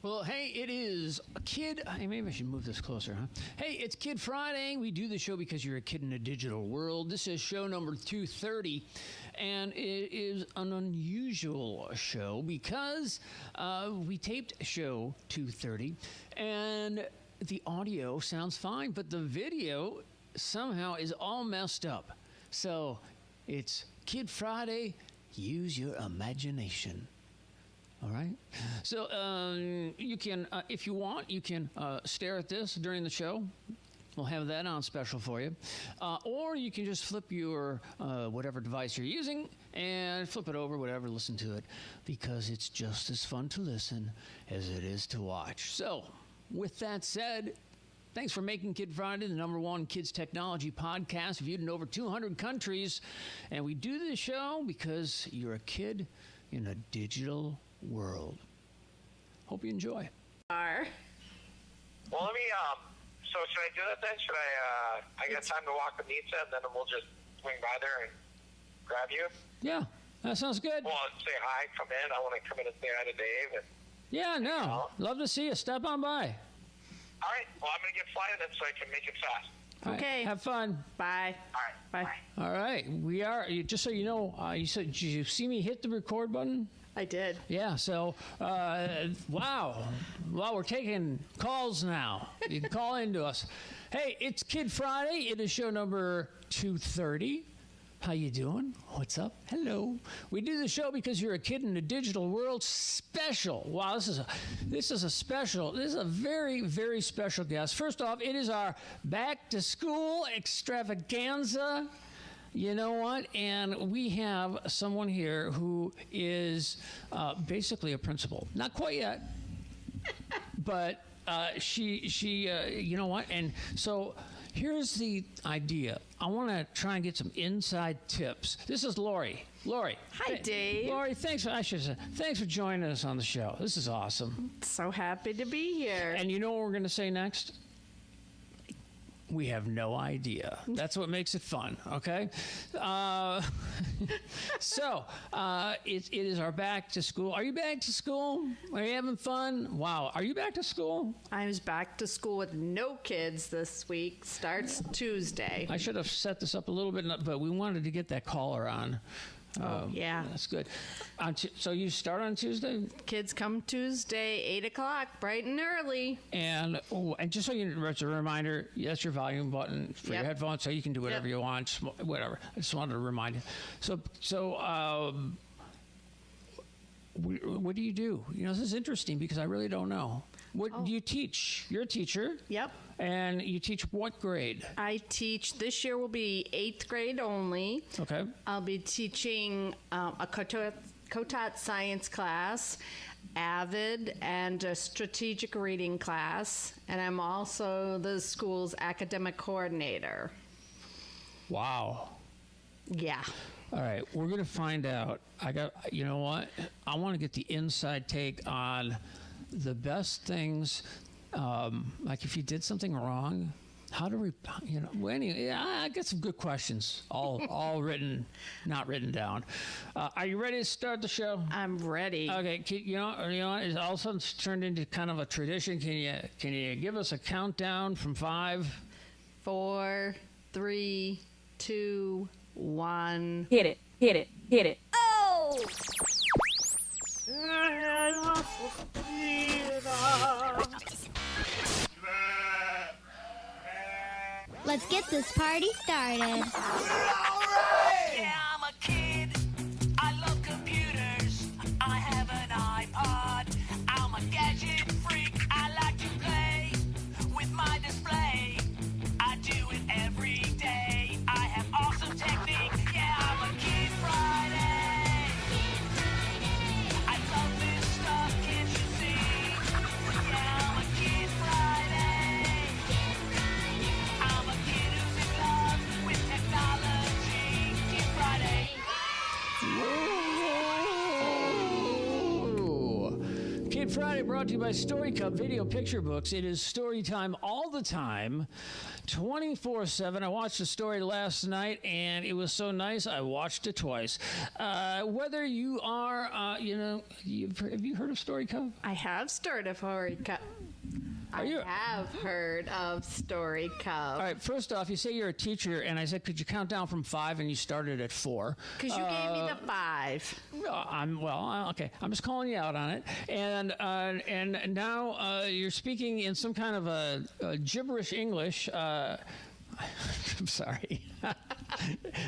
Well, hey, it is a kid. Maybe I should move this closer, huh? Hey, it's Kid Friday. We do the show because you're a kid in a digital world. This is show number 230, and it is an unusual show because we taped show 230, and the audio sounds fine, but the video somehow is all messed up. So it's Kid Friday. Use your imagination. All right. So you can, if you want, you can stare at this during the show. We'll have that on special for you. Or you can just flip your whatever device you're using and flip it over, whatever, listen to it, because it's just as fun to listen as it is to watch. So with that said, thanks for making Kid Friday the #1 kids technology podcast viewed in over 200 countries. And we do this show because you're a kid in a digital world. Hope you enjoy. Well, let me, so should I do that then? Should I got time to walk the pizza and then we'll just swing by there and grab you? Yeah, that sounds good. Well, say hi, come in. I want to come in and say hi to Dave. And, yeah, no, love to see you. Step on by. All right, well, I'm going to get flying then so I can make it fast. All right, Okay. have fun. Bye. All right. Bye. All right, we are, just so you know, you said, did you see me hit the record button? I did. Yeah, so, wow. Well, we're taking calls now. You can call into us. Hey, it's Kid Friday. It is show number 230. How you doing? What's up? Hello. We do the show because you're a kid in the digital world. Special. Wow, this is a very, very special guest. First off, it is our back to school extravaganza. You know what? And we have someone here who is basically a principal. Not quite yet, but she you know what? And so here's the idea. I want to try and get some inside tips. This is Lori. Lori. Hi, Dave. Lori, thanks for joining us on the show. This is awesome. So happy to be here. And you know what we're going to say next? We have no idea. That's what makes it fun, okay? So, it is our back to school. Are you back to school? Are you having fun? Wow. Are you back to school? I was back to school with no kids this week. Starts Tuesday. I should have set this up a little bit, but we wanted to get that caller on. Yeah. That's good. So you start on Tuesday? Kids come Tuesday, 8 o'clock, bright and early. And just so you know, as a reminder, that's your volume button for your Yep. headphones, so you can do whatever you want, whatever. I just wanted to remind you. So what do you do? You know, this is interesting because I really don't know. What do you teach? You're a teacher. Yep. And you teach what grade? I teach, this year will be 8th grade only. Okay. I'll be teaching a COTAT science class, AVID, and a strategic reading class. And I'm also the school's academic coordinator. Wow. Yeah. All right, we're going to find out. You know what? I want to get the inside take on the best things, like if you did something wrong, how to, anyway, I got some good questions, all written, not written down. Are you ready to start the show? I'm ready. Okay, you know, it's all of a sudden turned into kind of a tradition. Can you give us a countdown from 5? 4, 3, 2, 1. Hit it, hit it, hit it. Oh! Let's get this party started. Yeah, I'm a kid. I love computers. I have an iPod. I'm a gadget freak. I like to play with my display. I do it every day. I have awesome technique. Yeah, I'm a Kid Friday. I love this stuff, can't you see? Yeah, I'm a Kid Friday. I'm a kid who's in love with technology. Kid Friday brought to you by Story Cup Video Picture Books. It is story time all the time, 24/7. I watched a story last night, and it was so nice, I watched it twice. Whether you are, have you heard of Story Cup? I have started a Story Cup. I you- have heard of Story Cup. All right, first off, you say you're a teacher, and I said, could you count down from 5, and you started at 4. Because you gave me the 5. Okay. I'm just calling you out on it, and now you're speaking in some kind of a gibberish English. I'm sorry.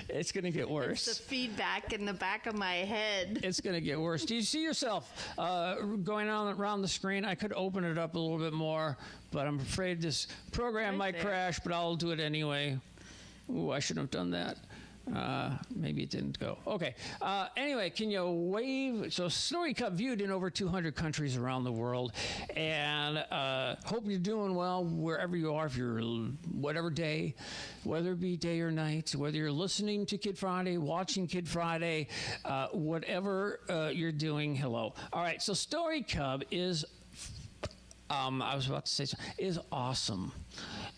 It's going to get worse. The feedback in the back of my head. It's going to get worse. Do you see yourself going on around the screen? I could open it up a little bit more, but I'm afraid this program might there. crash, but I'll do it anyway. Ooh, I shouldn't have done that. Maybe it didn't go. Okay. Anyway, can you wave? So Story Cup viewed in over 200 countries around the world. And hope you're doing well wherever you are, if you're whatever day, whether it be day or night, whether you're listening to Kid Friday, watching Kid Friday, whatever you're doing, hello. All right. So Story Cup is, I was about to say, is awesome.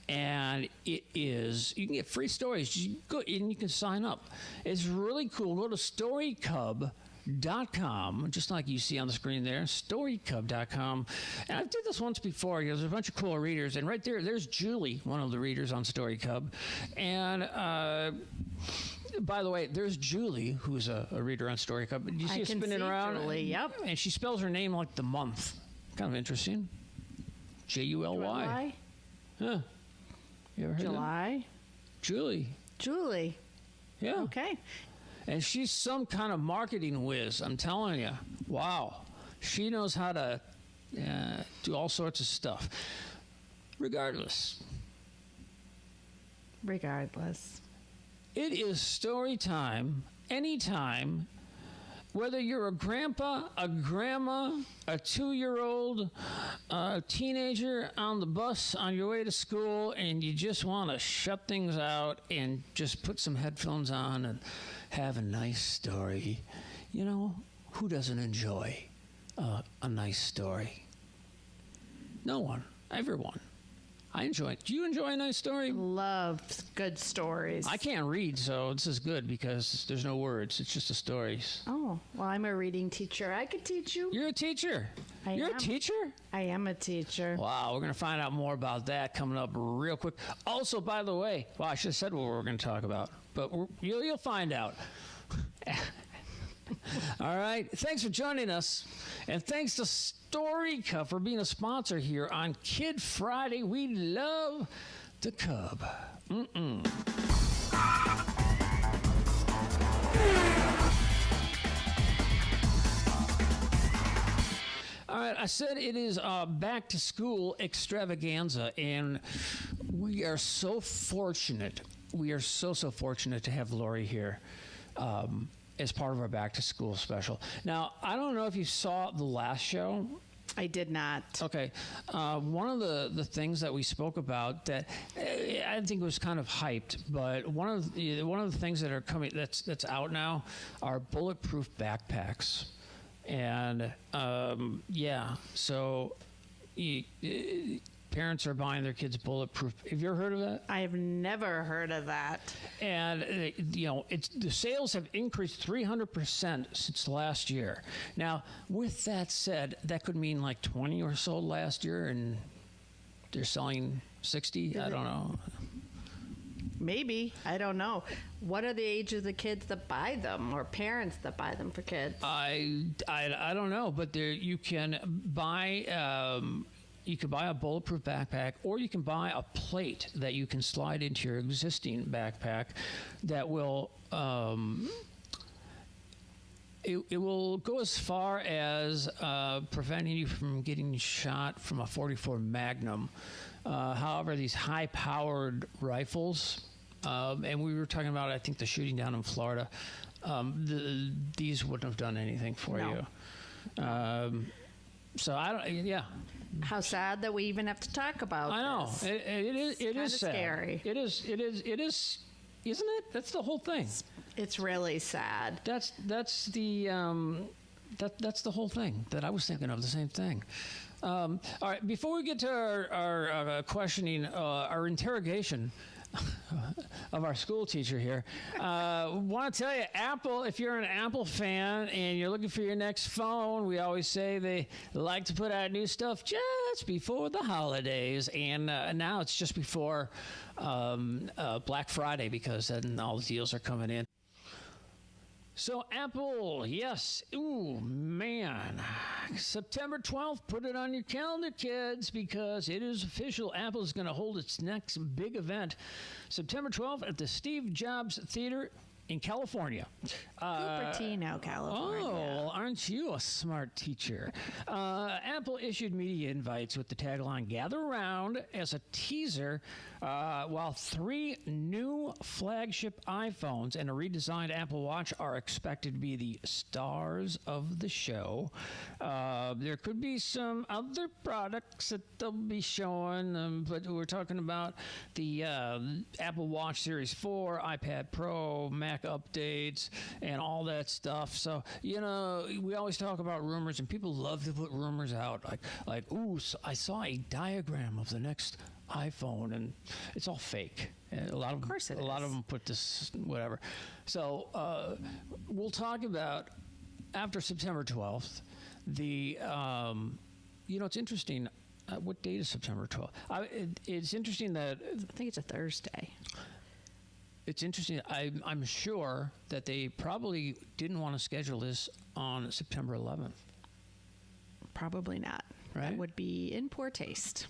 And it is, you can get free stories. You go and you can sign up. It's really cool. Go to storycub.com, just like you see on the screen there, storycub.com. And I've did this once before. There's a bunch of cool readers. And right there's Julie, one of the readers on Story Cub. And by the way, there's Julie, who's a reader on Story Cub. Do you see I her can spinning see around? Julie, yep. And she spells her name like the month. Kind of interesting. July. July? Huh. You ever heard of that? July? Julie. Yeah. Okay. And she's some kind of marketing whiz, I'm telling you. Wow. She knows how to do all sorts of stuff. Regardless, it is story time anytime. Whether you're a grandpa, a grandma, a 2-year-old, a teenager on the bus on your way to school, and you just want to shut things out and just put some headphones on and have a nice story. You know, who doesn't enjoy a nice story? No one. Everyone. I enjoy it. Do you enjoy a nice story? Love good stories. I can't read, so this is good because there's no words. It's just the stories. Oh, well, I'm a reading teacher. I could teach you. You're a teacher. I You're am. a teacher? I am a teacher. Wow, we're going to find out more about that coming up real quick. Also, by the way, well, I should have said what we're going to talk about, but you'll find out. All right. Thanks for joining us. And thanks to Story Cup for being a sponsor here on Kid Friday. We love the Cub. All right, I said it is back to school extravaganza, and we are so fortunate. We are so fortunate to have Lori here as part of our back to school special. Now, I don't know if you saw the last show. I did not. Okay, one of the things that we spoke about that I think was kind of hyped, but one of the things that are coming that's out now are bulletproof backpacks. And so parents are buying their kids bulletproof. Have you ever heard of that? I have never heard of that. And the sales have increased 300% since last year. Now, with that said, that could mean like 20 or so last year, and they're selling 60. I don't know. Maybe. I don't know. What are the age of the kids that buy them, or parents that buy them for kids? I don't know, but you can buy a bulletproof backpack, or you can buy a plate that you can slide into your existing backpack that will it will go as far as preventing you from getting shot from a .44 Magnum. However, these high-powered rifles, and we were talking about, I think, the shooting down in Florida, these wouldn't have done anything for No. you. So I don't. Yeah. How sad that we even have to talk about I know. this. It is kinda sad. scary. It is. Isn't it? That's the whole thing. It's really sad. That's the That's the whole thing that I was thinking of, the same thing. All right, before we get to our questioning, our interrogation of our school teacher here, want to tell you, Apple, if you're an Apple fan and you're looking for your next phone, we always say they like to put out new stuff just before the holidays, and now it's just before Black Friday, because then all the deals are coming in. So Apple, yes. Ooh, man. September 12th, put it on your calendar, kids, because it is official. Apple is going to hold its next big event September 12th at the Steve Jobs Theater in California. Cupertino, California. Oh, aren't you a smart teacher? Apple issued media invites with the tagline, "Gather around," as a teaser, while 3 new flagship iPhones and a redesigned Apple Watch are expected to be the stars of the show. There could be some other products that they'll be showing, but we're talking about the Apple Watch Series 4, iPad Pro, Mac updates, and all that stuff. So, we always talk about rumors, and people love to put rumors out. Like, ooh, so I saw a diagram of the next iPhone, and it's all fake. And a lot of course it a lot is. of them put this whatever. So we'll talk about after September 12th. The it's interesting. What date is September 12th? It's interesting that I think it's a Thursday. it's interesting. I'm sure that they probably didn't want to schedule this on September 11th. Probably not. Right? That would be in poor taste.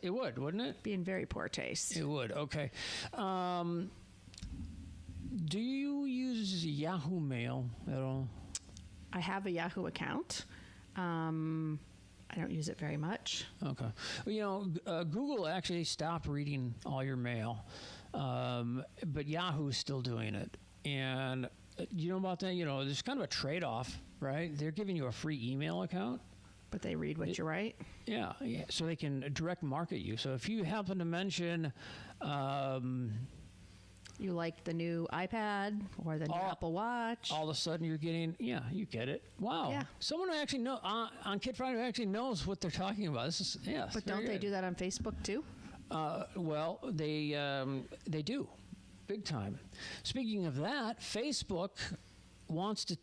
It would, wouldn't it? Be in very poor taste. It would. Okay. Do you use Yahoo Mail at all? I have a Yahoo account. I don't use it very much. Okay. Well, Google actually stopped reading all your mail, but Yahoo is still doing it. And you know about that? There's kind of a trade-off, right? They're giving you a free email account. But they read what you write. Yeah, so they can direct market you. So if you happen to mention, You like the new iPad or the new Apple Watch. all of a sudden you're getting, you get it. Wow. Yeah. Someone who actually know on Kid Friday who actually knows what they're talking about. This is But don't they do that on Facebook too? Well, they do, big time. Speaking of that, Facebook wants to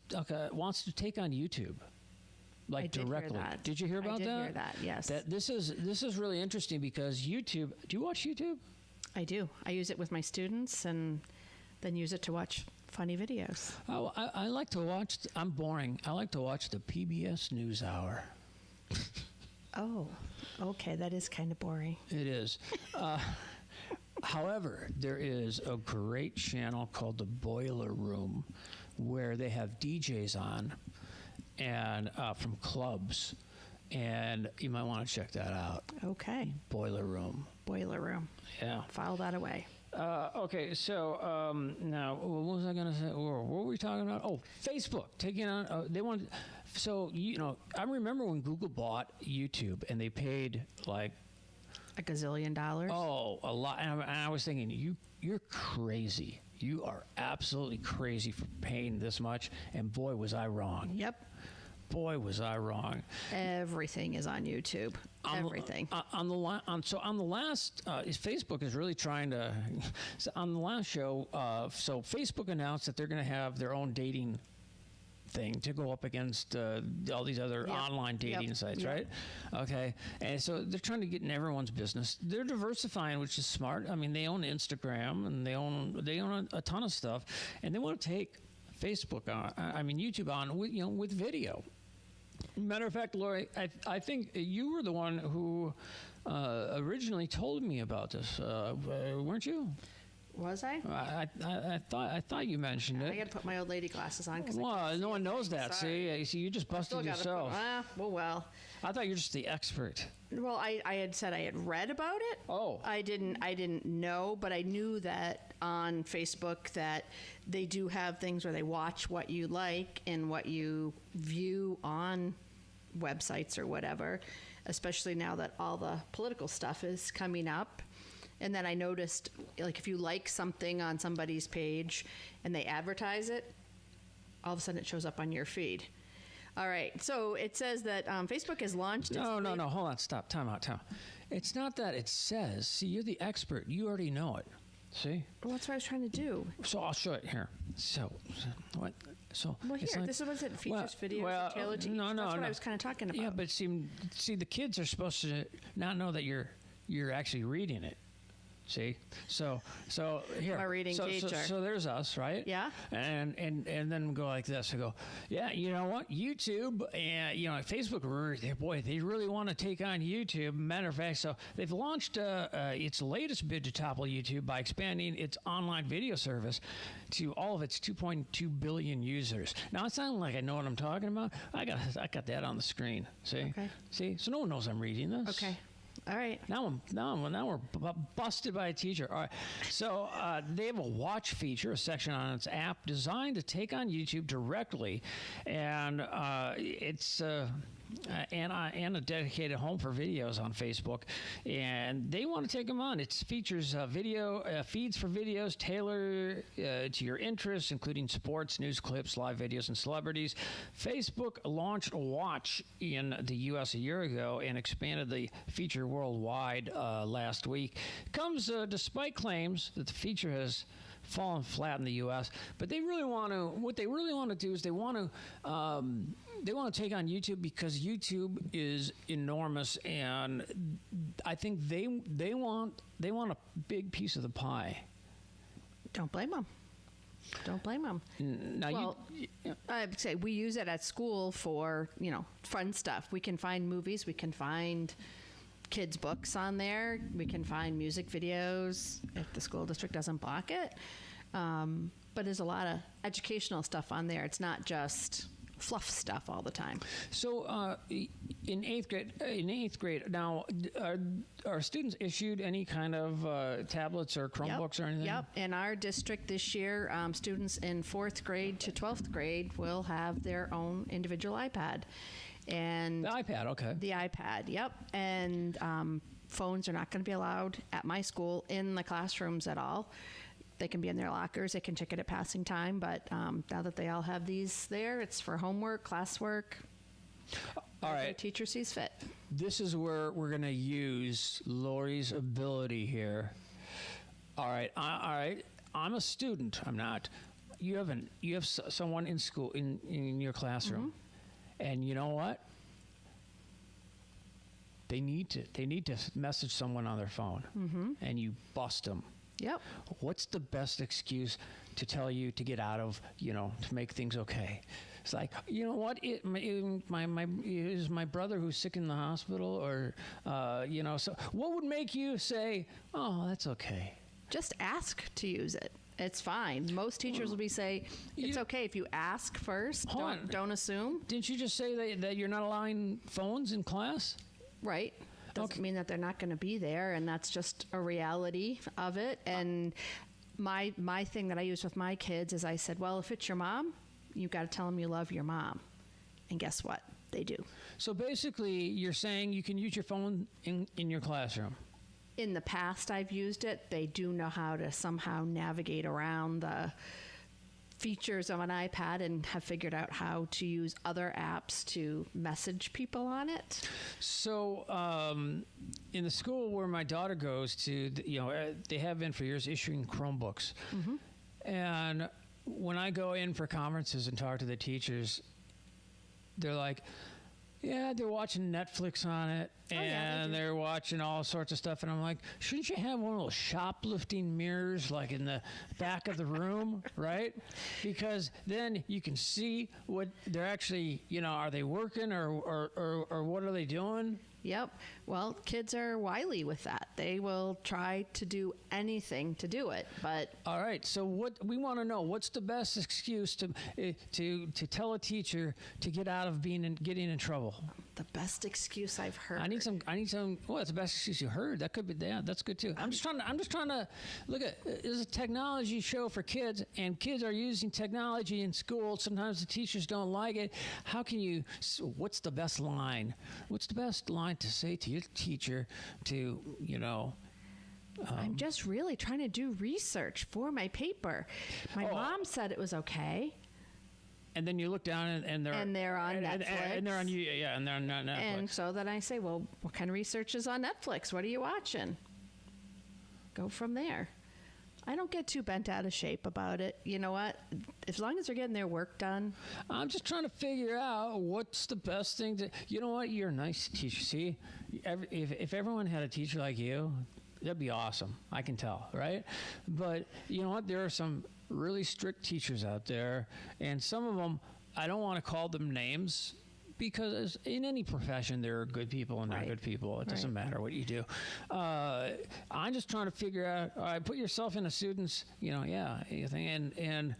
take on YouTube. Like I did hear directly. that. Did you hear about that? I did hear that, yes. This is really interesting because YouTube. Do you watch YouTube? I do. I use it with my students and then use it to watch funny videos. Oh, I like to watch. I'm boring. I like to watch the PBS NewsHour. Oh, okay. That is kind of boring. It is. However, there is a great channel called the Boiler Room, where they have DJs on, and from clubs, and you might want to check that out. Okay. Boiler Room. Boiler room. Yeah. File that away. Okay, so now what was I going to say? What were we talking about? Oh, Facebook taking on. They want. So I remember when Google bought YouTube, and they paid like A gazillion dollars. a lot. And I was thinking, you're crazy. You are absolutely crazy for paying this much. And boy, was I wrong. Yep. Boy, was I wrong. Everything is on YouTube. Everything. On the last, Facebook is really trying to. So on the last show, so Facebook announced that they're going to have their own dating thing to go up against all these other Yep. online dating Yep. sites, Yep. right? Okay, and so they're trying to get in everyone's business. They're diversifying, which is smart. I mean, they own Instagram and they own a ton of stuff, and they want to take Facebook on. I mean, YouTube on with video. Matter of fact, Lori, I think you were the one who originally told me about this, weren't you? Was I? I thought you mentioned I it. got to put my old lady glasses on. 'Cause I Well, can't no see one knows anything. that. Sorry. See, you just Still busted gotta yourself. well. I thought you're just the expert. Well, I had said I had read about it. Oh. I didn't know, but I knew that on Facebook that they do have things where they watch what you like and what you view on websites or whatever, especially now that all the political stuff is coming up. And then I noticed, like, if you like something on somebody's page and they advertise it, all of a sudden it shows up on your feed. All right. So it says that Facebook has launched. its No, free- hold on, stop, time out. It's not that it says. See, you're the expert. You already know it. See? Well, that's what I was trying to do. So I'll show it here. So what? So Well, it's here, like- this is what it features videos well, tailored to each. no, That's what no. I was kind of talking about. Yeah, but see, the kids are supposed to not know that you're actually reading it. See, so here. I'm a reading teacher. So there's us, right? Yeah. And then go like this. I go, yeah. You know what? YouTube and Facebook. They really want to take on YouTube. Matter of fact, so they've launched its latest bid to topple YouTube by expanding its online video service to all of its 2.2 billion users. Now it sounds like I know what I'm talking about. I got that on the screen. See? Okay. See? So no one knows I'm reading this. Okay. All right. Now we're busted by a teacher. All right. So they have a watch feature, a section on its app designed to take on YouTube directly, and it's. And a dedicated home for videos on Facebook, and they want to take them on. It features video feeds for videos tailored to your interests, including sports, news clips, live videos, and celebrities. Facebook launched Watch in the U.S. a year ago and expanded the feature worldwide last week. Comes despite claims that the feature has fallen flat in the U.S., but they really want to. What they really want to do is they want to take on YouTube because YouTube is enormous, and I think they want a big piece of the pie. Don't blame them. Don't blame them. Now Well, I would say we use it at school for fun stuff. We can find movies. We can find kids' books on there. We can find music videos if the school district doesn't block it. But there's a lot of educational stuff on there. It's not just fluff stuff all the time. So in eighth grade, now are students issued any kind of tablets or Chromebooks or anything? Yep. In our district this year, students in 4th grade to 12th grade will have their own individual iPad. And The iPad, okay. The iPad, yep. And phones are not going to be allowed at my school in the classrooms at all. They can be in their lockers. They can check it at passing time. But now that they all have these there, it's for homework, classwork. All The right. teacher sees fit. This is where we're going to use Lori's ability here. All right. All right. I'm a student. I'm not. You have someone in school in your classroom. And you know what? They need to message someone on their phone, and you bust them. Yep. What's the best excuse to tell you to get out of, to make things okay? It's like, you know what? Is my brother who's sick in the hospital, or so what would make you say, oh, that's okay? Just ask to use it. It's fine. Most teachers will say it's okay if you ask first. Hold on. Don't assume. Didn't you just say that you're not allowing phones in class? Right. Doesn't Okay. mean that they're not going to be there, and that's just a reality of it. And my thing that I use with my kids is I said, well, if it's your mom, you've got to tell them you love your mom. And guess what? They do. So basically, you're saying you can use your phone in your classroom. In the past, I've used it. They do know how to somehow navigate around the features of an iPad and have figured out how to use other apps to message people on it. So, in the school where my daughter goes to, they have been for years issuing Chromebooks. And when I go in for conferences and talk to the teachers, they're like, yeah, they're watching Netflix on it, yeah, they and do. they're watching all sorts of stuff. And I'm like, shouldn't you have one of those shoplifting mirrors like in the back of the room, right? Because then you can see what they're actually, are they working or what are they doing? Yep. Well, kids are wily with that. They will try to do anything to do it, but All right. So what we want to know, what's the best excuse to tell a teacher to get out of getting in trouble? the best excuse I've heard. I need some. Well, that's the best excuse you heard. That could be. Yeah, that's good too. I'm just trying to look at. It's a technology show for kids, and kids are using technology in school. Sometimes the teachers don't like it. How can you? What's the best line? What's the best line to say to your teacher to I'm just really trying to do research for my paper. My mom said it was okay. And then you look down and they're on and they're on Netflix. yeah, and they're on Netflix. And so then I say, well, what kind of research is on Netflix? What are you watching? Go from there. I don't get too bent out of shape about it. You know what? As long as they're getting their work done. I'm just trying to figure out what's the best thing to. You know what? You're a nice teacher. See, if everyone had a teacher like you, that'd be awesome. I can tell, right? But you know what? There are some really strict teachers out there, and some of them, I don't want to call them names, because in any profession there are good people and not Right. good people. It doesn't Right. matter what you do. I'm just trying to figure out. All right, put yourself in a student's, and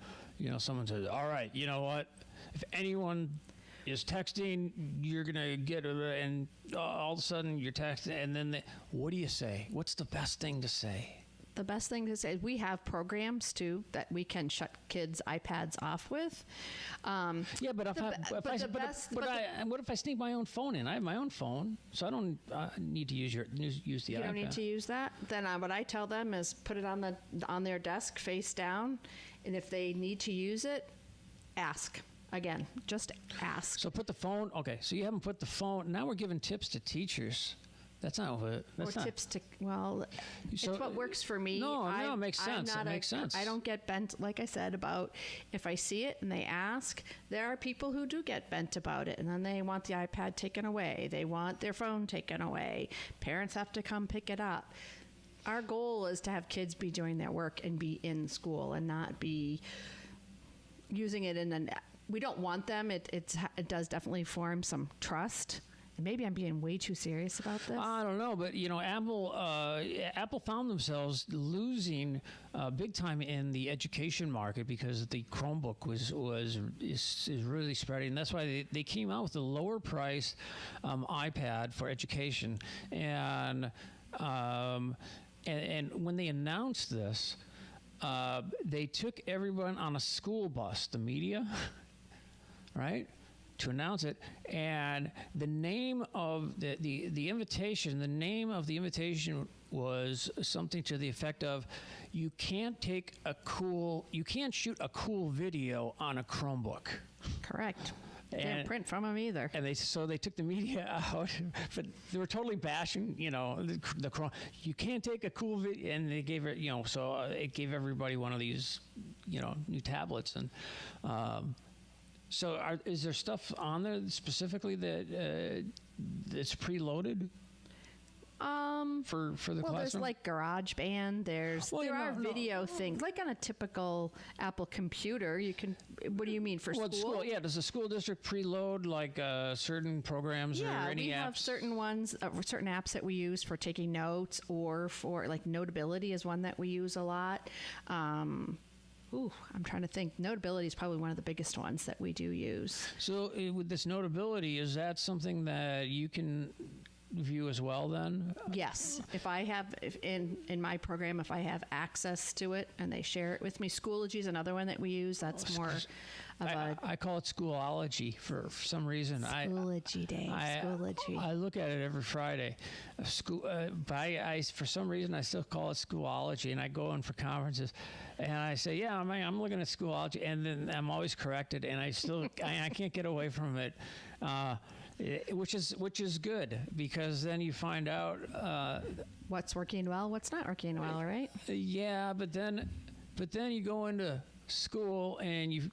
someone says, all right, you know what? If anyone is texting, you're gonna get and all of a sudden you're texting, and then what do you say? What's the best thing to say? The best thing to say is we have programs too that we can shut kids' iPads off with. Yeah, but what if I sneak my own phone in? I have my own phone, so I don't need to use the You iPad. don't need to use that. Then what I tell them is put it on their desk face down, and if they need to use it, ask. Again, just ask. So put the phone. Okay, so you haven't put the phone. Now we're giving tips to teachers. That's not what. That's or not. tips to it's So- what works for me. No, it makes sense. It makes sense. I don't get bent, like I said, about if I see it and they ask. There are people who do get bent about it, and then they want the iPad taken away. They want their phone taken away. Parents have to come pick it up. Our goal is to have kids be doing their work and be in school and not be using it in an. We don't want them. It does definitely form some trust. And maybe I'm being way too serious about this. I don't know, but Apple found themselves losing big time in the education market because the Chromebook is really spreading. That's why they came out with a lower price iPad for education, and when they announced this, they took everyone on a school bus, the media, right? To announce it, and the name of the invitation. The name of the invitation was something to the effect of, "You can't shoot a cool video on a Chromebook." Correct. They And- didn't print from them either. And they took the media out, but they were totally bashing, the Chrome. You can't take a cool video, and they gave it, so it gave everybody one of these, new tablets, and. So, is there stuff on there specifically that's preloaded for the classroom? There's like GarageBand. There are video things like on a typical Apple computer. You can. What do you mean for school? Yeah, does the school district preload like certain programs or any we apps? have certain ones, certain apps that we use for taking notes, or for like Notability is one that we use a lot. I'm trying to think. Notability is probably one of the biggest ones that we do use. So with this Notability, is that something that you can view as well then? Yes. If in my program, if I have access to it and they share it with me, Schoology is another one that we use. That's more of I call it Schoology for some reason. Schoology Day. Schoology. I look at it every Friday. For some reason, I still call it Schoology, and I go in for conferences, and I say, "Yeah, I'm looking at Schoology," and then I'm always corrected, and I still I can't get away from it. Which is good, because then you find out What's working well, what's not working well, right? yeah, but then you go into school and you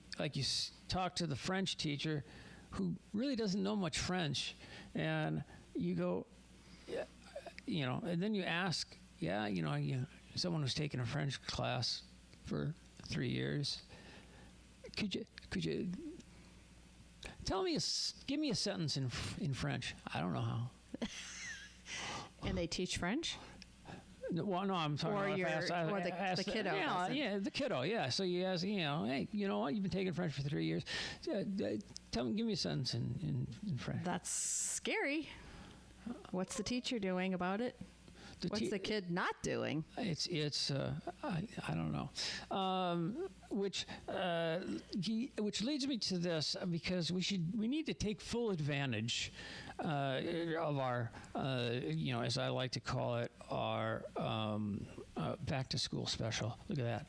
talk to the French teacher who really doesn't know much French, and you go, and then you ask, someone who's taken a French class for 3 years, could you give me a sentence in French? I don't know how. And they teach French? Well, no, I'm talking about the kiddo. Yeah, the kiddo. Yeah. So you ask, hey, you know what? You've been taking French for 3 years. Give me a sentence in French. That's scary. What's the teacher doing about it? What's the kid not doing? It's I don't know, which leads me to this, because we need to take full advantage of our as I like to call it, our back to school special. Look at that.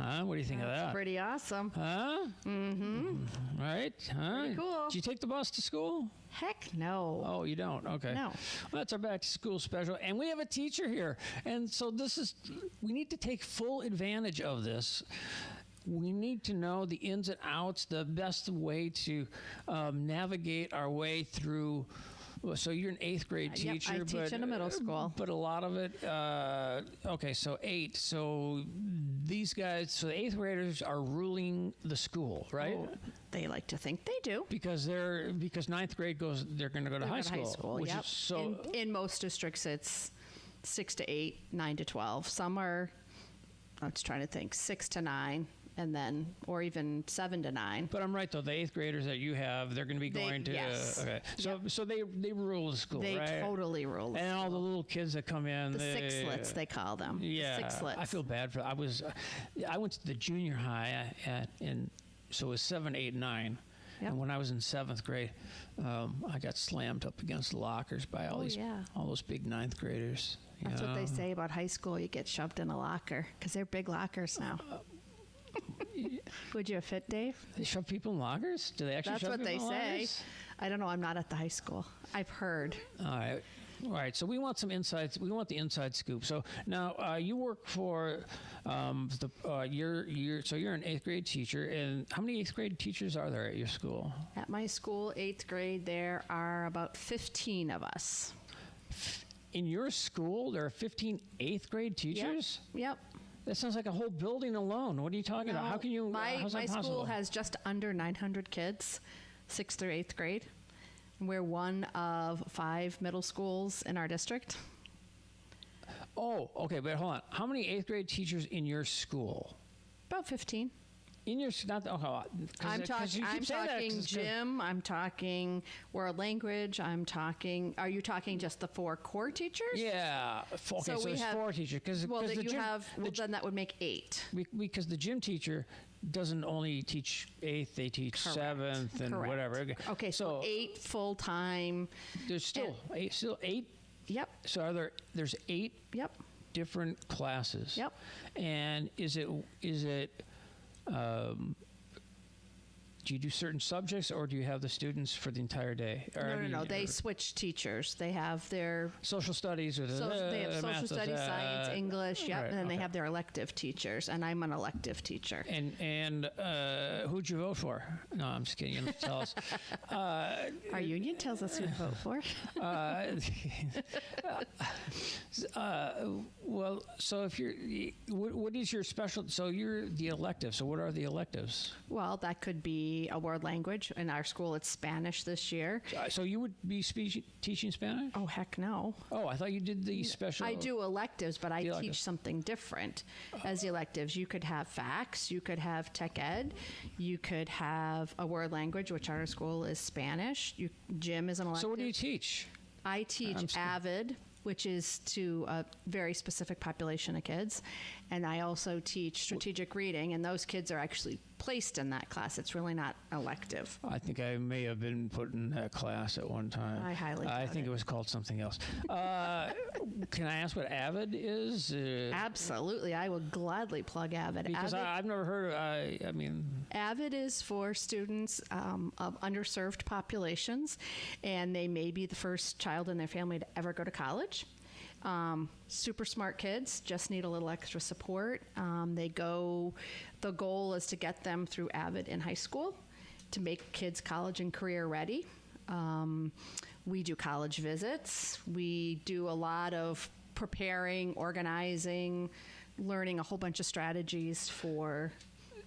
Huh? What do you think of that? Pretty awesome. Huh? Mm-hmm. Right? Huh? Pretty cool. Did you take the bus to school? Heck no. Oh, you don't? Okay. No. Well, that's our back to school special. And we have a teacher here. And so we need to take full advantage of this. We need to know the ins and outs, the best way to navigate our way through. So you're an 8th grade Yep, teacher. I teach but, in a middle school. But a lot of it, okay, so 8. So these guys, so the 8th graders are ruling the school, right? Oh, they like to think they do. Because 9th grade they're going to go to high school. Which Yep. is so in most districts, it's 6 to 8, 9 to 12. Some are, I was trying to think, 6 to 9, and then, or even 7 to 9. But I'm right though. The 8th graders that you have, they're going to be going to. Yes. Okay. So Yep. so they rule the school, They right? totally rule. And all the little kids that come in. the sixlets, they call them. Yeah. The sixlets. I feel bad for. I went to the junior high so it was 7, 8, 9. Yep. And when I was in 7th grade, I got slammed up against the lockers by all those big 9th graders. That's what they say about high school. You get shoved in a locker because they're big lockers now. Would you fit, Dave? They shove people in lockers? Do they actually That's shove what people they in say. lockers? I don't know. I'm not at the high school. I've heard. All right. All right. So we want some insights. We want the inside scoop. So now you work for so you're an 8th grade teacher. And how many 8th grade teachers are there at your school? At my school, 8th grade, there are about 15 of us. In your school, there are 15 8th grade teachers? Yep. That sounds like a whole building alone. What are you talking about? How can you? How's My that possible? school has just under 900 kids, 6th through 8th grade. We're one of 5 middle schools in our district. Oh, okay, but hold on. How many 8th grade teachers in your school? About 15. In your not I'm talking gym. I'm talking world language. I'm talking. Are you talking just the 4 core teachers? Yeah. Okay, so we it's have 4 teachers because Well, that the you gym, have. Well, then that would make 8. because the gym teacher doesn't only teach 8th, they teach Correct. 7th and Correct. whatever. Okay, so 8 full time. There's still 8. Yep. So there's 8 Yep. different classes. Yep. And is it do you do certain subjects or do you have the students for the entire day? Or, No. They switch teachers. They have their social studies or they have social math, studies, science, English. Yep. right, And then they okay. have their elective teachers, and I'm an elective teacher. And who'd you vote for? No, I'm just kidding. You don't have to tell us. Our union tells us who to vote for. Well, so if what is your special? So you're the elective. So what are the electives? Well, that could be a world language. In our school, it's Spanish this year. So you would be teaching Spanish? Oh, heck no. Oh, I thought you did the special. I do electives, but I The electives. teach something different as the electives. You could have FACS, you could have tech ed, you could have a world language, which our school is Spanish. Gym is an elective. So what do you teach? I teach AVID, which is to a very specific population of kids. And I also teach strategic reading, and those kids are actually placed in that class. It's really not elective. I think I may have been put in that class at one time. I highly I doubt think it. it was called something else. Can I ask what AVID is? Absolutely. I will gladly plug AVID. Because AVID, I've never heard of. I mean, AVID is for students of underserved populations, and they may be the first child in their family to ever go to college. Super smart kids, just need a little extra support. The goal is to get them through AVID in high school to make kids college and career ready. We do college visits. We do a lot of preparing, organizing, learning a whole bunch of strategies for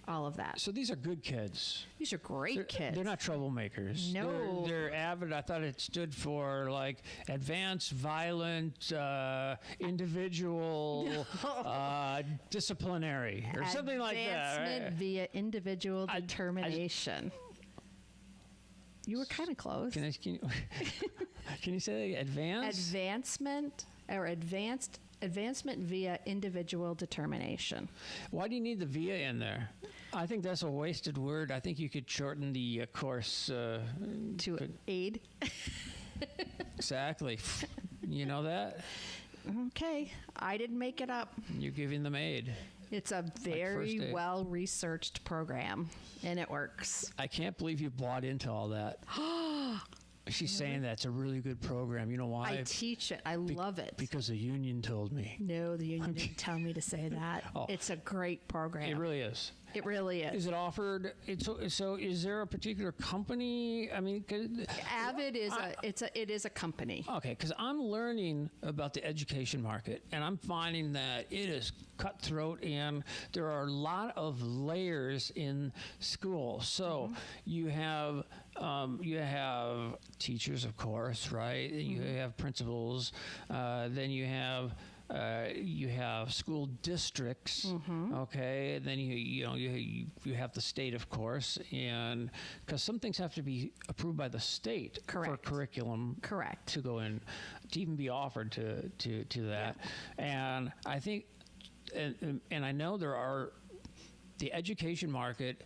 all of that. so these are good kids. These are great kids. They're not troublemakers. No. They're AVID. I thought it stood for like advanced, violent, individual, disciplinary, or something like that. Advancement Right? via individual I- determination. You were kind of close. Can you say that? Advanced? Advancement via individual determination. Why do you need the via in there? I think that's a wasted word. I think you could shorten the course. To aid. Exactly. You know that? Okay, I didn't make it up. You're giving them aid. It's a first very day. well researched program, and it works. I can't believe you bought into all that. She's saying that's a really good program. You know why? I teach it. I love it. Because the union told me. No, the union didn't tell me to say that. Oh. It's a great program. It really is. It really is. Is it offered? So is there a particular company? I mean, Avid is it is a company. okay, because I'm learning about the education market, and I'm finding that it is cutthroat, and there are a lot of layers in school. So you have teachers, of course, right? And you have principals. Then you have school districts, okay. And then you have the state, of course, and because some things have to be approved by the state for Correct. curriculum, Correct. to go in, to even be offered to that. And I think, and I know there are the education market.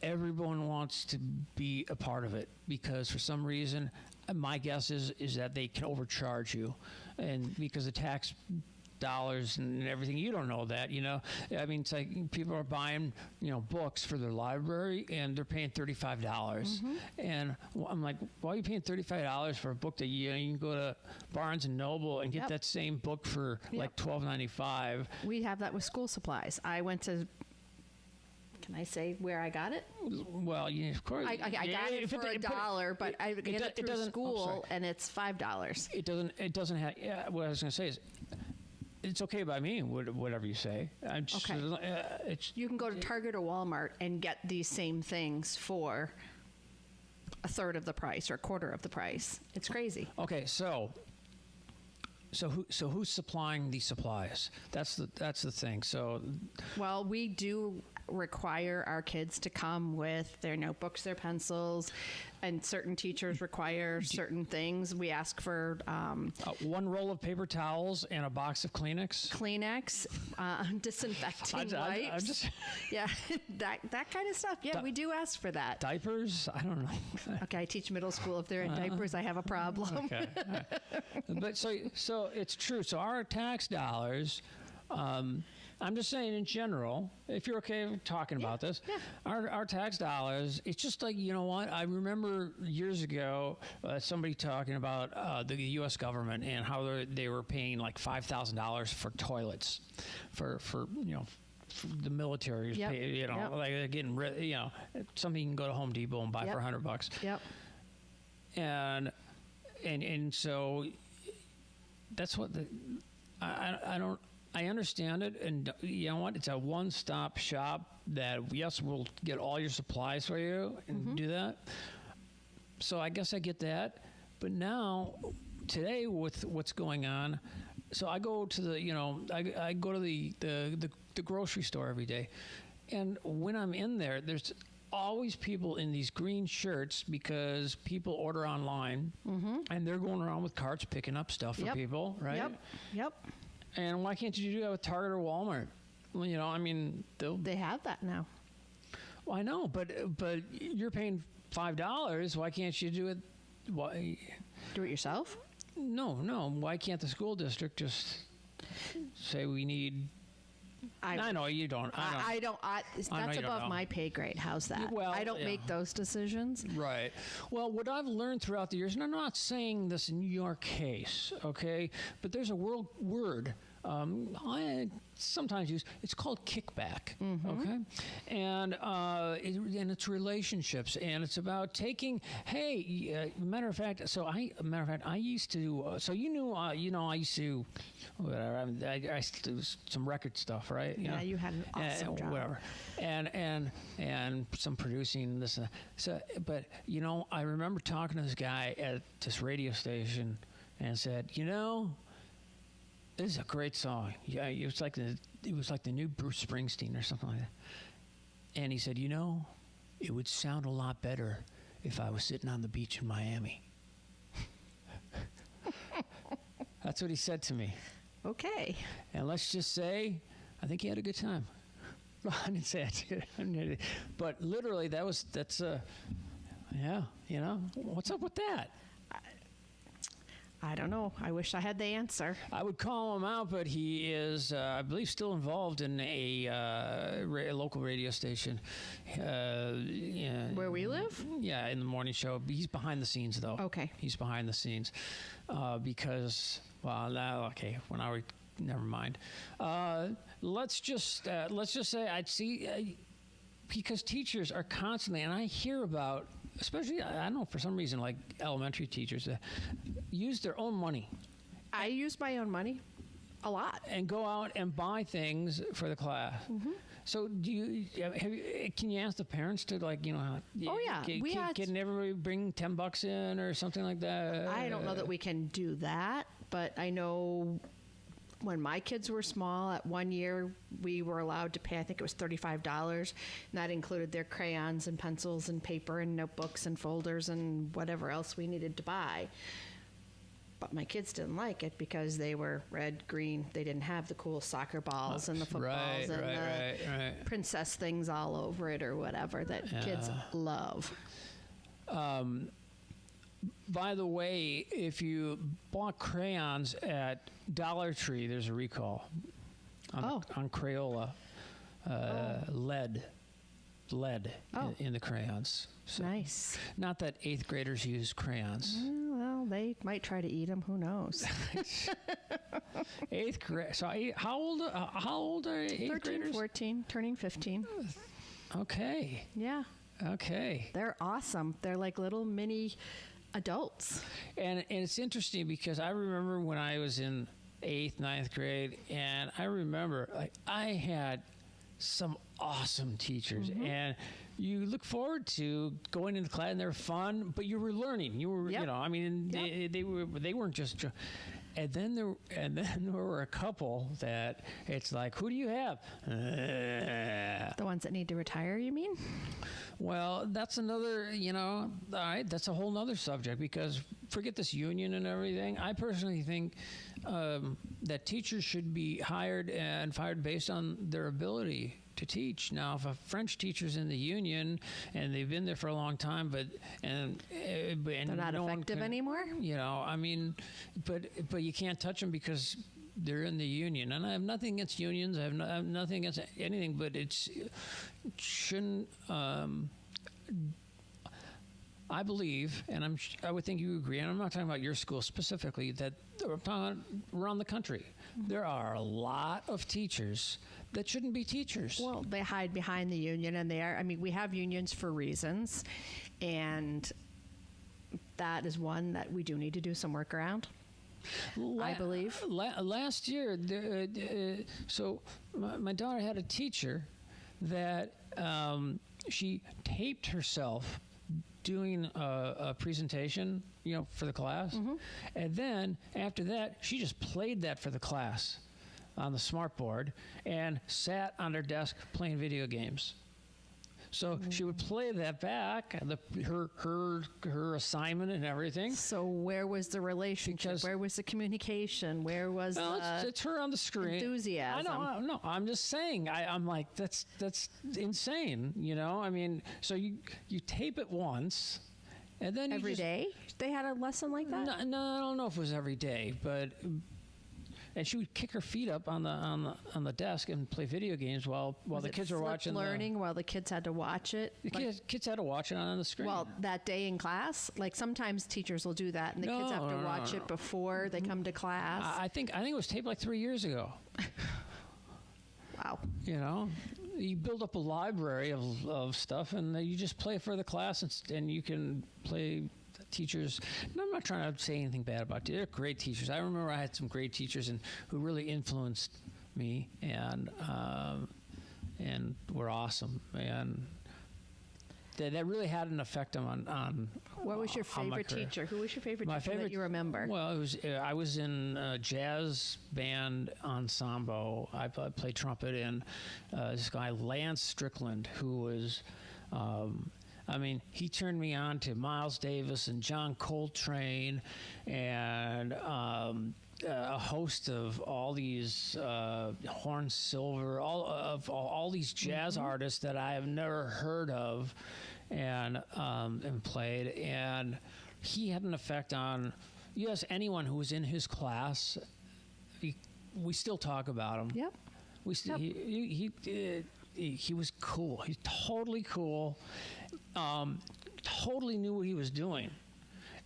Everyone wants to be a part of it because for some reason, my guess is that they can overcharge you, and because the tax dollars and everything, you don't know that, I mean, it's like people are buying, books for their library and they're paying $35. And I'm like, why are you paying $35 for a book that you can go to Barnes and Noble and get Yep. that same book for like $12.95? We have that with school supplies. I went to. Can I say where I got it? Well, of course. I got it for $1, but I get it through doesn't- school, sorry. and it's $5. It doesn't have, what I was going to say is, it's okay by me, whatever you say. I'm just, Okay. it's, You can go to Target or Walmart and get these same things for a third of the price or a quarter of the price. It's crazy. okay, so who's supplying these supplies? That's the thing. So Well, we do require our kids to come with their notebooks, their pencils, and certain teachers require certain things. We ask for one roll of paper towels and a box of Kleenex. Kleenex, disinfecting I'm wipes. just Yeah, that kind of stuff. Yeah, we do ask for that. diapers. I don't know. Okay, I teach middle school. If they're in diapers, I have a problem. Okay, but so it's true. So our tax dollars. I'm just saying in general, if you're okay with talking about this, our tax dollars, it's just like, you know what? I remember years ago somebody talking about the U.S. government and how they were paying like $5,000 for toilets for for the military. Yep. Like they're getting rid, something you can go to Home Depot and buy Yep. for $100. Yep. And so that's what I understand it, and you know what? It's a one-stop shop that, yes, we'll get all your supplies for you and do that. So I guess I get that. But now, today, with what's going on, so I go to I go to the grocery store every day, and when I'm in there, there's always people in these green shirts because people order online, and they're going around with carts picking up stuff for Yep. people, right? Yep. And why can't you do that with Target or Walmart? Well, I mean, They have that now. well, I know, but you're paying $5. Why can't you do it? Why? Do it yourself. No. Why can't the school district just say we need? I know you don't. I don't. That's you don't above know. my pay grade. How's that? Well, I don't yeah. make those decisions. Right. Well, what I've learned throughout the years, and I'm not saying this in your case, okay, but there's a word I sometimes use. It's called kickback, okay, and it's relationships, and it's about taking. Hey, matter of fact, I used to. So you knew, I used to. Whatever. I used to do some record stuff, right? Yeah, you had an awesome job. Whatever, and some producing this. So, but I remember talking to this guy at this radio station, and said, this is a great song. Yeah, it was like the new Bruce Springsteen or something like that. And he said, it would sound a lot better if I was sitting on the beach in Miami. That's what he said to me. Okay. And let's just say, I think he had a good time. I didn't say it, but literally yeah. What's up with that? I don't know. I wish I had the answer. I would call him out, but he is, I believe, still involved in a local radio station. Yeah, Where we live? yeah, in the morning show. He's behind the scenes, though. Okay. He's behind the scenes because, well, now, okay, never mind. Let's just say I'd see because teachers are constantly, and I hear about, especially I don't know for some reason like elementary teachers use their own money I use my own money a lot. and go out and buy things for the class. Mm-hmm. So can you ask the parents to Oh, yeah. Can everybody bring $10 in or something like that? I don't know that we can do that, but I know when my kids were small, at 1 year, we were allowed to pay, I think it was $35. And that included their crayons and pencils and paper and notebooks and folders and whatever else we needed to buy. But my kids didn't like it because they were red, green. They didn't have the cool soccer balls and the footballs and the princess things all over it or whatever that kids love. By the way, if you bought crayons at Dollar Tree, there's a recall on Crayola. Lead in the crayons. So, Nice. not that 8th graders use crayons. Well, they might try to eat them. Who knows? 8th grade. So how old are 8th 13, graders? 14, turning 15. Okay. Yeah. Okay. They're awesome. They're like little mini adults. And it's interesting because I remember when I was in 8th, 9th grade, and I remember I had some awesome teachers, and you look forward to going into class, and they're fun, but you were learning. You were, Yep. I mean, they weren't just. And then there were a couple that it's like, who do you have? The ones that need to retire, you mean? Well, that's another, all right, that's a whole nother subject because forget this union and everything. I personally think that teachers should be hired and fired based on their ability to teach. Now, if a French teacher's in the union and they've been there for a long time, but They're not no one effective can- anymore? I mean, but you can't touch them because they're in the union. And I have nothing against unions. I have nothing against anything, but it shouldn't. I believe, and I would think you agree, and I'm not talking about your school specifically, that I'm talking around the country. There are a lot of teachers that shouldn't be teachers. Well, they hide behind the union, and we have unions for reasons, and that is one that we do need to do some work around. I believe. Last year, so my daughter had a teacher that she taped herself doing a presentation, for the class. And then after that, she just played that for the class on the smartboard and sat on her desk playing video games. So she would play that back, her assignment and everything. So where was the relationship? Because- Where was the communication? Where was Well, the it's her on the screen. enthusiasm? I know. I'm just saying. I'm like, that's insane. I mean, so you tape it once, and then every you just, day? They had a lesson like that? No, I don't know if it was every day, but. And she would kick her feet up on the desk and play video games while Was the it kids were flipped watching. learning while the kids had to watch it? The kids had to watch it on the screen. Well, that day in class, like sometimes teachers will do that, and the kids have to No, watch it before they come to class. I think it was taped like 3 years ago. Wow. You build up a library of stuff, and you just play for the class, and you can play teachers. And I'm not trying to say anything bad about it. They're great teachers. I remember I had some great teachers who really influenced me, and were awesome, and that really had an effect on. What was your on my favorite career. teacher? Who was your favorite My teacher favorite that you remember? Well, it was I was in a jazz band ensemble. I played trumpet, and this guy Lance Strickland, who was. He turned me on to Miles Davis and John Coltrane, and a host of all these Horn Silver, all these jazz artists that I have never heard of, and played. And he had an effect on you ask anyone who was in his class, we still talk about him. Yep. We still, he was cool. He's totally cool. Totally knew what he was doing,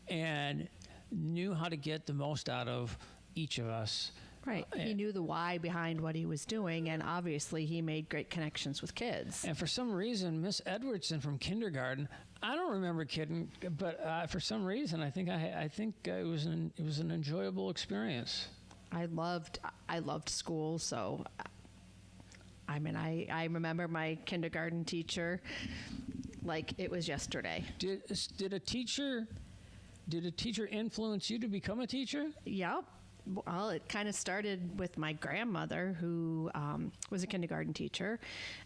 and knew how to get the most out of each of us. Right. He knew the why behind what he was doing, and obviously he made great connections with kids. And for some reason, Miss Edwardson from kindergarten, I don't remember kidding, but for some reason, I think it was an enjoyable experience. I loved school, so I mean, I remember my kindergarten teacher like it was yesterday. Did a teacher influence you to become a teacher? Yep. Well, it kind of started with my grandmother, who was a kindergarten teacher,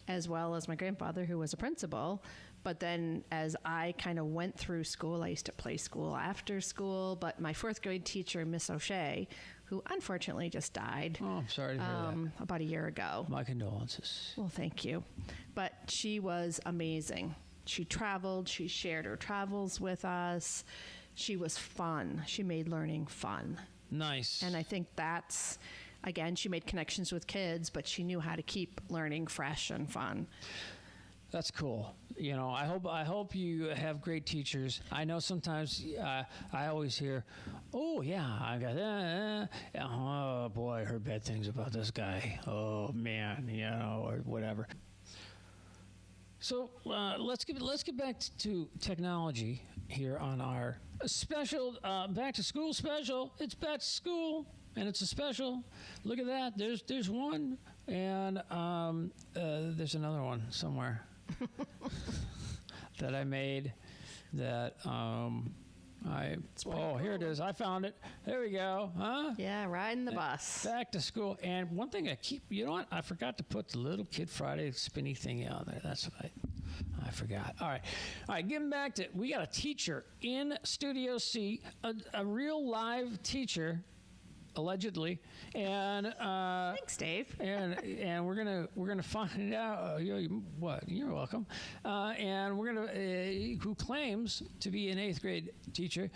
as well as my grandfather, who was a principal. But then as I kind of went through school, I used to play school after school. But my fourth grade teacher, Miss O'Shea, who unfortunately just died Oh, I'm sorry to hear that. about a year ago. My condolences. Well, thank you. But she was amazing. She traveled. She shared her travels with us. She was fun. She made learning fun. Nice. And I think that's, again, she made connections with kids, but she knew how to keep learning fresh and fun. That's cool. You know, I hope you have great teachers. I know sometimes I always hear, "Oh yeah, I got that. Oh boy, I heard bad things about this guy. Oh man, you know, or whatever." So let's get back to technology here on our special back to school special. It's back to school, and it's a special. Look at that. There's one, and there's another one somewhere that I made. That here it is. I found it. There we go. Huh? Yeah, riding the bus. Back to school. And one thing you know what? I forgot to put the little Kid Friday spinny thing out there. That's what I forgot. All right. Getting back to, we got a teacher in Studio C, a real live teacher, allegedly, and Thanks, Dave. and we're gonna find out. What? You're welcome. And we're gonna who claims to be an 8th grade teacher.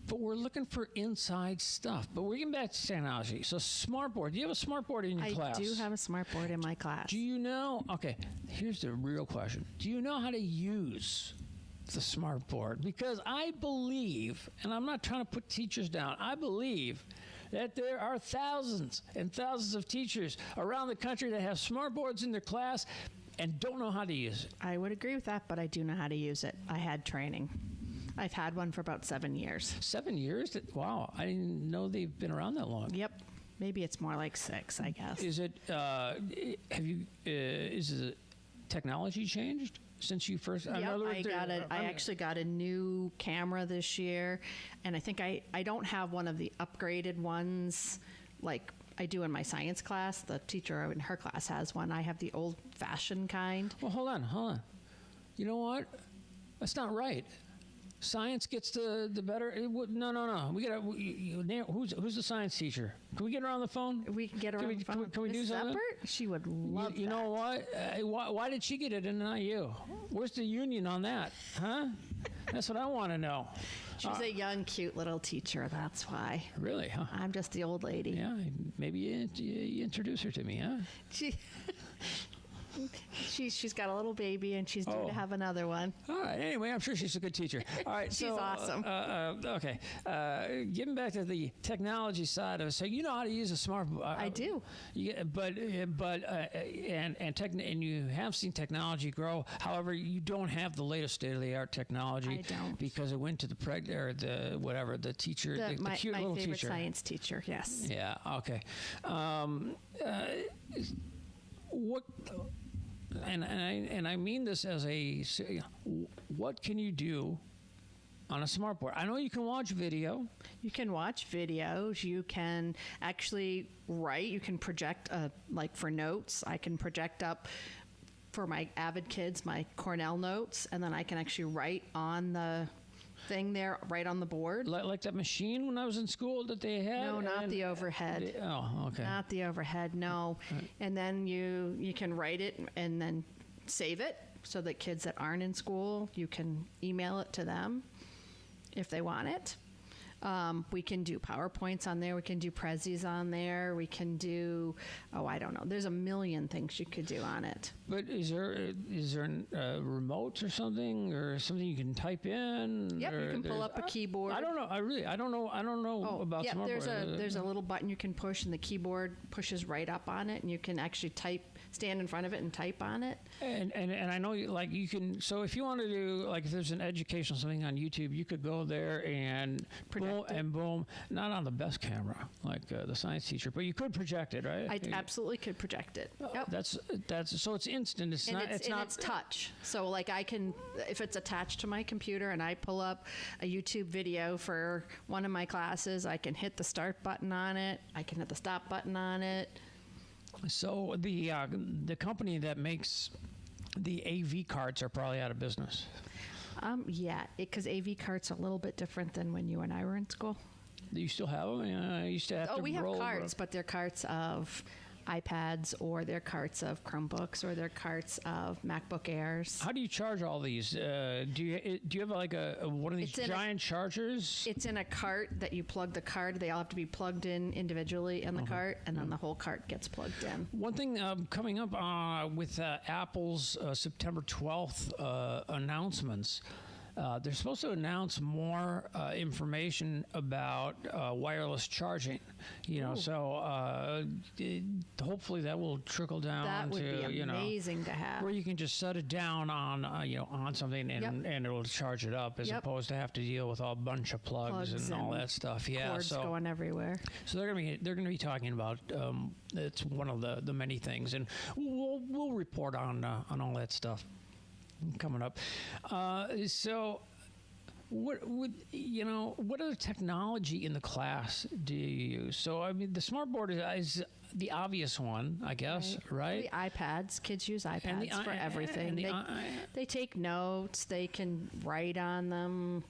But we're looking for inside stuff. But we're getting back to technology. So smartboard. Do you have a smartboard in your class? I do have a smartboard in my class. Do you know? Okay, here's the real question. Do you know how to use the smartboard? Because I believe, and I'm not trying to put teachers down, I believe that there are thousands and thousands of teachers around the country that have smartboards in their class and don't know how to use it. I would agree with that, but I do know how to use it. I had training. I've had one for about 7 years. 7 years? Wow, I didn't know they've been around that long. Yep. Maybe it's more like 6, I guess. Is it? Is the technology changed since you first? Yep, I actually got a new camera this year, and I think I don't have one of the upgraded ones like I do in my science class. The teacher in her class has one. I have the old-fashioned kind. Well, hold on. You know what? That's not right. Science gets the better. No. We got who's the science teacher? Can we get her on the phone? We can get her on the phone. Can we do Mrs. something? Eppert? She would love that. You know what? Why did she get it and not you? Where's the union on that? Huh? That's what I want to know. She's a young, cute little teacher. That's why. Really? Huh? I'm just the old lady. Yeah. Maybe you introduce her to me, huh? She's got a little baby, and she's due to have another one. All right. Anyway, I'm sure she's a good teacher. All right. She's awesome. Okay. Getting back to the technology side of it, so you know how to use a smart. I do. And you have seen technology grow. However, you don't have the latest state-of-the-art technology. I don't. Because it went to the the teacher, the my cute little favorite teacher. science teacher. Yes. Yeah. Okay. What? And I mean this as what can you do on a smartboard? I know you can watch video. You can watch videos. You can actually write. You can project, like for notes. I can project up for my Avid kids my Cornell notes, and then I can actually write on the thing there, right on the board. Like that machine when I was in school that they had? No, not the overhead. Oh, okay. Not the overhead, no. And then you can write it and then save it so that kids that aren't in school, you can email it to them if they want it. We can do PowerPoints on there. We can do Prezis on there. We can do, I don't know. There's a million things you could do on it. But is there a remote or something you can type in? Yep, you can pull up a keyboard. I don't know. I don't know about yeah, smartboard. there's a little button you can push, and the keyboard pushes right up on it, and you can actually stand in front of it and type on it. And I know you can. So if you want to do if there's an educational something on YouTube, you could go there and boom, not on the best camera like the science teacher, but you could project it, right? I absolutely could project it. Yep. That's so it's instant. It's and not. It's not touch. So I can, if it's attached to my computer and I pull up a YouTube video for one of my classes, I can hit the start button on it. I can hit the stop button on it. So the company that makes the AV cards are probably out of business. Yeah, because AV carts are a little bit different than when you and I were in school. Do you still have them? I used to have to We have roll carts, but they're carts of iPads, or they're carts of Chromebooks, or they're carts of MacBook Airs. How do you charge all these? Do you have like a one of these giant chargers? It's in a cart that you plug the card. They all have to be plugged in individually in the cart, and then the whole cart gets plugged in. One thing coming up with Apple's September 12th announcements. They're supposed to announce more information about wireless charging. So hopefully that will trickle down That would to be amazing to have. where you can just set it down on something and it'll charge it up as opposed to have to deal with a bunch of plugs and all that stuff. Yeah, cords going everywhere. So they're gonna be talking about it's one of the many things, and we'll report on all that stuff coming up. So what other technology in the class do you use? So I mean, the smartboard is the obvious one, I guess, right? The iPads. Kids use iPads for everything. They take notes. They can write on them.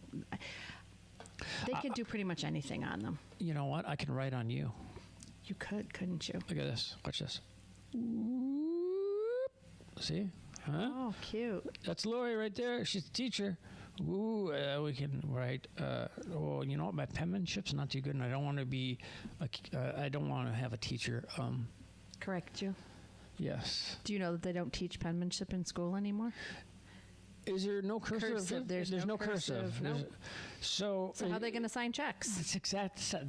They can do pretty much anything on them. You know what? I can write on you. You couldn't you? Look at this. Watch this. See? Huh? Oh, cute. That's Lori right there. She's a teacher. Ooh, we can write. You know what? My penmanship's not too good, and I don't want to be. I don't want to have a teacher. Correct you. Yes. Do you know that they don't teach penmanship in school anymore? Is there no cursive? There's no cursive. Nope. So how are they going to sign checks?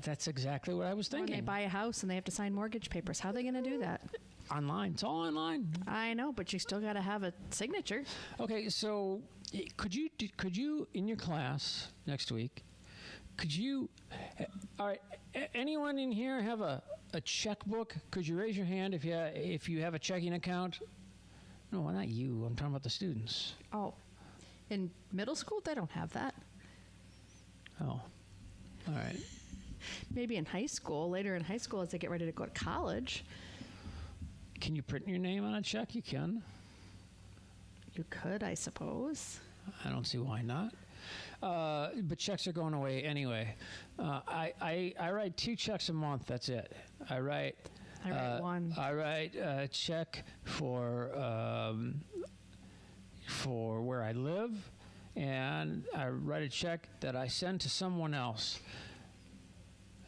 That's exactly what I was thinking. When they buy a house and they have to sign mortgage papers, how are they going to do that? Online. It's all online. I know, but you still got to have a signature. Okay, so could you in your class next week? All right, anyone in here have a checkbook? Could you raise your hand if you have a checking account? No, not you. I'm talking about the students. Oh, in middle school they don't have that. Oh, all right. Maybe in high school. Later in high school, as they get ready to go to college. Can you print your name on a check? You can. You could, I suppose. I don't see why not. But checks are going away anyway. I write 2 checks a month. That's it. I write one. I write a check for where I live, and I write a check that I send to someone else.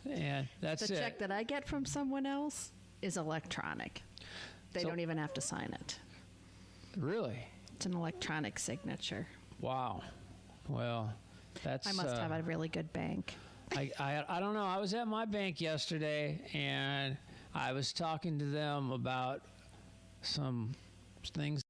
And that's it. The check that I get from someone else is electronic. They don't even have to sign it. Really? It's an electronic signature. Wow. Well, that's... I must have a really good bank. I don't know. I was at my bank yesterday, and I was talking to them about some things